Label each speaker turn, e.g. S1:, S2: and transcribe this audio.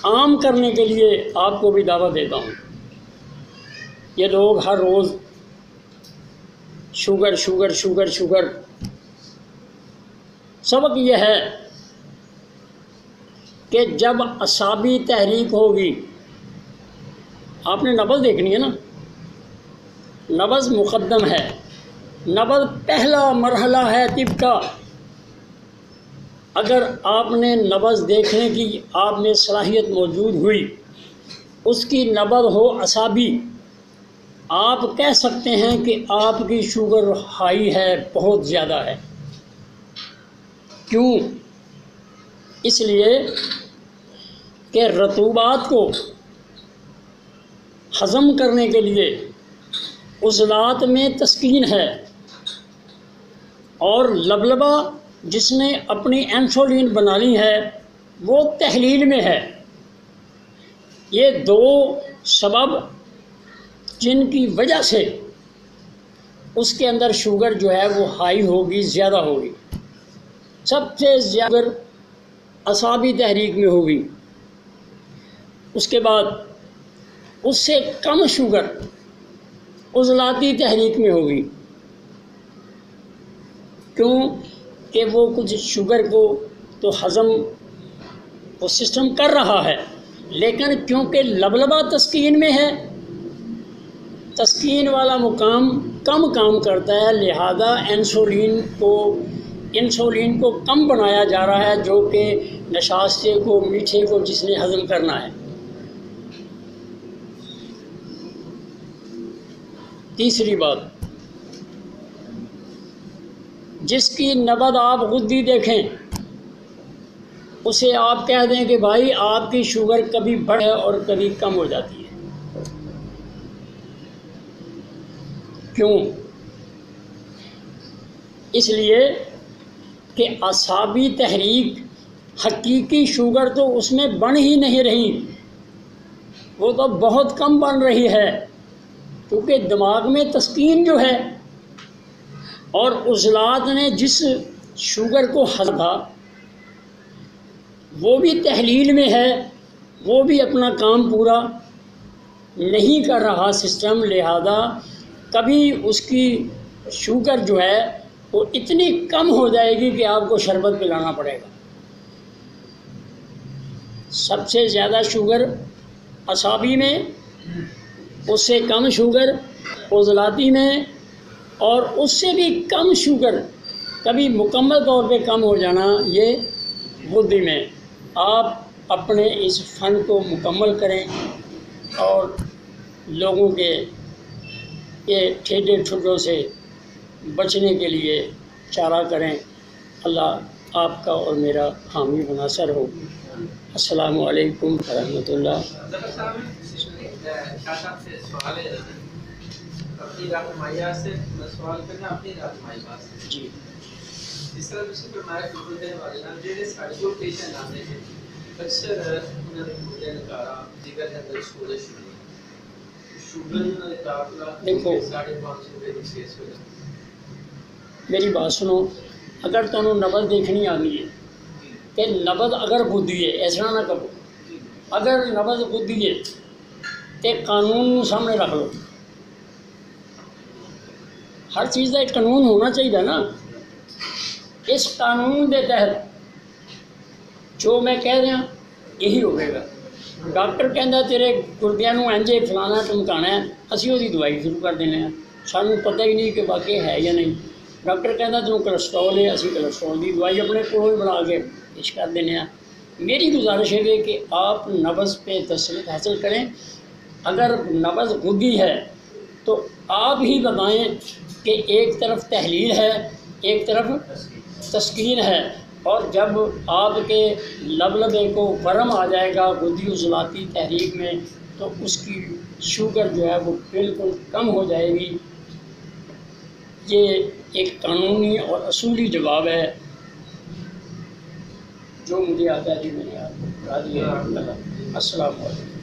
S1: عام کرنے کے لیے آپ کو بھی دعوت دیتا ہوں. یہ لوگ ہر روز شوگر شوگر شوگر شوگر. سبق یہ ہے کہ جب اعصابی تحریک ہوگی، آپ نے نبض دیکھنی ہے نا، نبض مقدم ہے. نبض پہلا مرحلہ ہے طب کا. اگر آپ نے نبض دیکھنے کی آپ میں صلاحیت موجود ہوئی، اس کی نبض ہو اعصابی، آپ کہہ سکتے ہیں کہ آپ کی شوگر ہائی ہے، بہت زیادہ ہے. کیوں؟ اس لیے کہ رطوبات کو ہضم کرنے کے لیے عضلات میں تسکین ہے، اور لبلبہ جس نے اپنی انسولین بنا لی ہے وہ تحلیل میں ہے. یہ دو سبب جن کی وجہ سے اس کے اندر شوگر جو ہے وہ ہائی ہوگی، زیادہ ہوگی. سب سے زیادہ اعصابی تحریک میں ہوگی. اس کے بعد اس سے کم شوگر عضلاتی تحریک میں ہوگی. کیوں کہ وہ کچھ شوگر کو تو ہضم وہ سسٹم کر رہا ہے، لیکن کیونکہ لبلبہ تسکین میں ہے، تسکین والا مقام کم کام کرتا ہے، لہذا انسولین کو کم بنایا جا رہا ہے، جو کہ نشاستے کو، میٹھے کو جس نے ہضم کرنا ہے. تیسری بات، جس کی نبض آپ غدی دیکھیں اسے آپ کہہ دیں کہ بھائی آپ کی شوگر کبھی بڑھے اور کبھی کم ہو جاتی ہے. کیوں؟ اس لیے کہ اعصابی تحریک، حقیقی شوگر تو اس میں بن ہی نہیں رہی، وہ تو بہت کم بن رہی ہے، کیونکہ دماغ میں تسکین جو ہے اور عضلات نے جس شوگر کو ہضم تھا وہ بھی تحلیل میں ہے، وہ بھی اپنا کام پورا نہیں کر رہا سسٹم. لہذا کبھی اس کی شوگر جو ہے وہ اتنی کم ہو جائے گی کہ آپ کو شربت پلانا پڑے گا. سب سے زیادہ شوگر اعصابی میں، اس سے کم شوگر عضلاتی میں، اور اس سے بھی کم شوگر کبھی مکمل طور پہ کم ہو جانا یہ غدے میں. آپ اپنے اس فن کو مکمل کریں اور لوگوں کے یہ ٹھیڈے ٹھڈوں سے بچنے کے لیے چارہ کریں. اللہ آپ کا اور میرا حامی و ناصر ہو. السلام علیکم ورحمۃ اللہ.
S2: اپنی رہنمائی سے سوال کرنا، اپنی رہنمائی بات
S1: جی
S2: اس طرح سے فرمایا کہ خود والے نام جڑے سارے کو پیشنٹ آتے ہیں اکثر انہوں نے خود نکارا جگر کے اندر سوزش ہوئی، شوگر انہوں نے داخلہ
S1: دیکھو
S2: 550 روپے کی سیس ہو جاتی.
S1: میری بات سنو، اگر تمہیں نبض دیکھنی آنی ہے کہ نبض اگر گدی ہے، ایسا نہ کرو. اگر نبض گدی ہے تو قانون سامنے رکھ لو. ہر چیز کا ایک قانون ہونا چاہیے نا. اس قانون کے تحت جو میں کہہ دیا یہی ہوئے گا. ڈاکٹر کہہ تیرے گردیاں انجے فلانا ٹمکانا ہے، اسی وہ دوائی شروع کر دینے ہیں، سانوں پتہ ہی نہیں کہ واقعی ہے یا نہیں. ڈاکٹر کہہ تمہیں کولسٹرول ہے، اسی کولسٹرول کی دوائی اپنے کو بنا کے پیش کر دینے ہیں. میری گزارش ہے کہ آپ نبض پہ تسلط حاصل کریں. اگر نبض گدی ہے تو آپ ہی بتائیں کہ ایک طرف تحلیل ہے، ایک طرف تسکین ہے، اور جب آپ کے لبلبے کو ورم آ جائے گا گدی عضلاتی تحریک میں تو اس کی شوگر جو ہے وہ بالکل کم ہو جائے گی. یہ ایک قانونی اور اصولی جواب ہے جو مجھے آتا ہے. جی میں نے آپ کو بتا دیا. السلام علیکم.